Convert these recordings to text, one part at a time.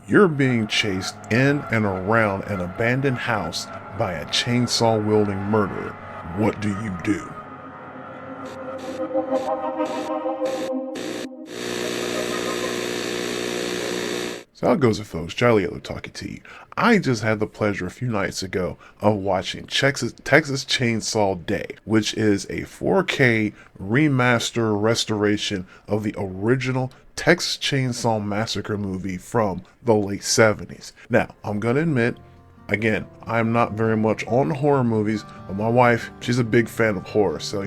You're being chased in and around an abandoned house by a chainsaw wielding murderer. What do you do? So how goes it, folks? Charlie Yellow talking to you. I just had the pleasure a few nights ago of watching Texas Chainsaw Day, which is a 4K remaster restoration of the original Texas Chainsaw Massacre movie from the late 70s. Now, I'm gonna admit, again, I'm not very much on horror movies, but my wife, she's a big fan of horror, so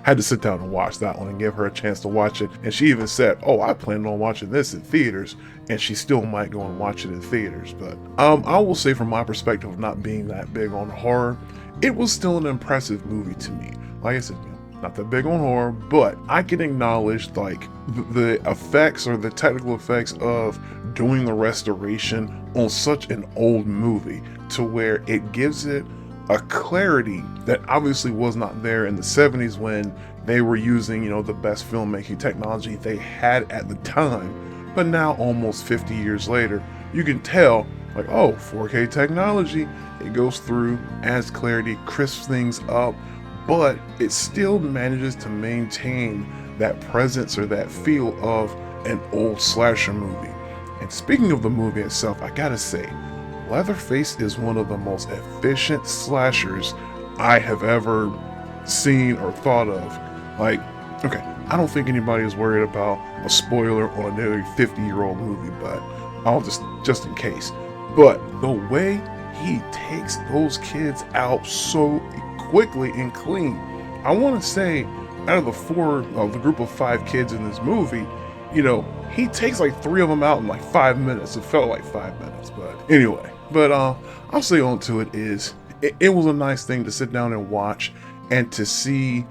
had to sit down and watch that one and give her a chance to watch it. And she even said, "Oh, I planned on watching this in theaters," and she still might go and watch it in theaters. But I will say, from my perspective of not being that big on horror, it was still an impressive movie to me. Like I said, not that big on horror, but I can acknowledge the effects, or the technical effects of doing the restoration on such an old movie, to where it gives it a clarity that obviously was not there in the 70s when they were using, the best filmmaking technology they had at the time. But now, almost 50 years later, you can tell, 4K technology, it goes through, adds clarity, crisps things up, but it still manages to maintain that presence or that feel of an old slasher movie. And speaking of the movie itself, I gotta say, Leatherface is one of the most efficient slashers I have ever seen or thought of. Okay, I don't think anybody is worried about a spoiler on a nearly 50-year-old movie, but I'll just in case. But the way he takes those kids out so quickly and clean, I want to say, out of the group of 5 kids in this movie, he takes 3 of them out in 5 minutes. It felt like 5 minutes, but anyway. But I'll say on to it is, it was a nice thing to sit down and watch, and to see,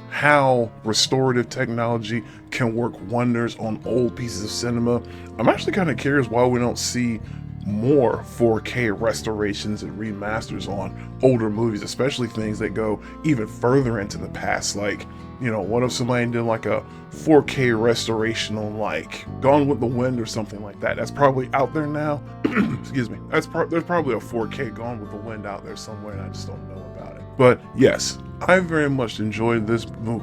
how restorative technology can work wonders on old pieces of cinema. I'm actually kind of curious why we don't see more 4K restorations and remasters on older movies, especially things that go even further into the past. What if somebody did a 4K restoration on Gone with the Wind or something like that? That's probably out there now. Excuse me. There's probably a 4K Gone with the Wind out there somewhere, and I just don't know about it. But yes, I very much enjoyed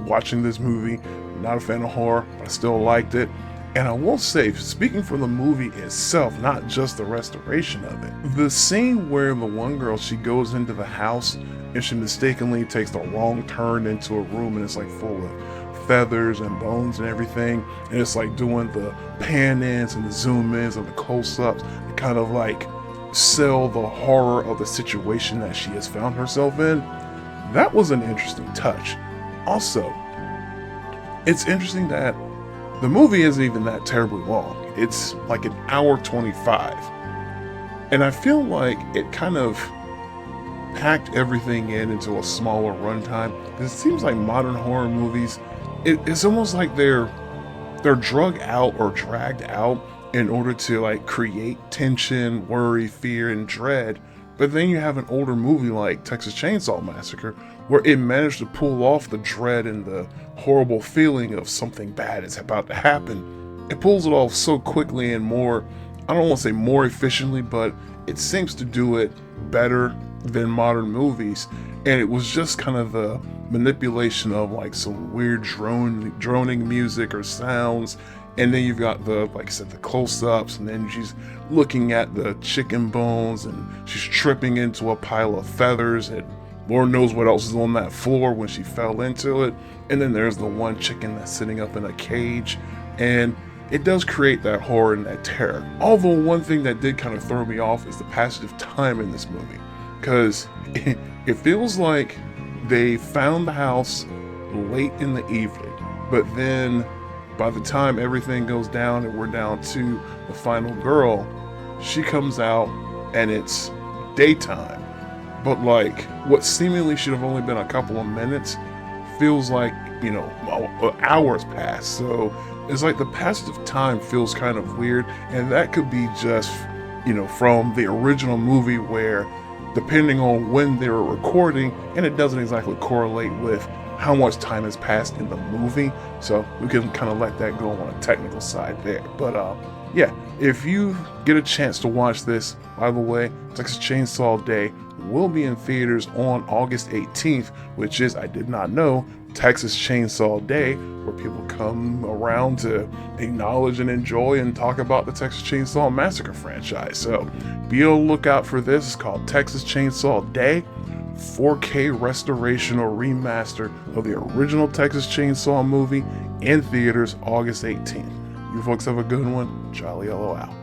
watching this movie. I'm not a fan of horror, but I still liked it. And I will say, speaking for the movie itself, not just the restoration of it, the scene where the one girl, she goes into the house and she mistakenly takes the wrong turn into a room, and it's full of feathers and bones and everything, and it's doing the pan ins and the zoom ins and the close ups to kind of sell the horror of the situation that she has found herself in. That was an interesting touch. Also, it's interesting that the movie isn't even that terribly long. It's an hour 25. And I feel like it kind of packed everything into a smaller runtime. Because it seems like modern horror movies, it's almost like they're drug out or dragged out in order to create tension, worry, fear, and dread. But then you have an older movie like Texas Chainsaw Massacre, where it managed to pull off the dread and the horrible feeling of something bad is about to happen. It pulls it off so quickly and more, I don't want to say more efficiently, but it seems to do it better than modern movies. And it was just kind of the manipulation of some weird droning music or sounds. And then you've got the close-ups, and then she's looking at the chicken bones, and she's tripping into a pile of feathers, and Lord knows what else is on that floor when she fell into it. And then there's the one chicken that's sitting up in a cage, and it does create that horror and that terror. Although one thing that did kind of throw me off is the passage of time in this movie, because it feels like they found the house late in the evening, but then by the time everything goes down and we're down to the final girl, she comes out and it's daytime. But what seemingly should have only been a couple of minutes feels like, hours passed. So it's the passage of time feels kind of weird. And that could be just, from the original movie, where depending on when they were recording, and it doesn't exactly correlate with how much time has passed in the movie, so we can kind of let that go on a technical side there. But yeah, If you get a chance to watch this, by the way, Texas Chainsaw Day will be in theaters on August 18th, which is, I did not know, Texas Chainsaw Day, where people come around to acknowledge and enjoy and talk about the Texas Chainsaw Massacre franchise. So be on the lookout for this. It's called Texas Chainsaw Day, 4K restoration or remaster of the original Texas Chainsaw movie in theaters August 18th. You folks have a good one. Charlie Yellow out.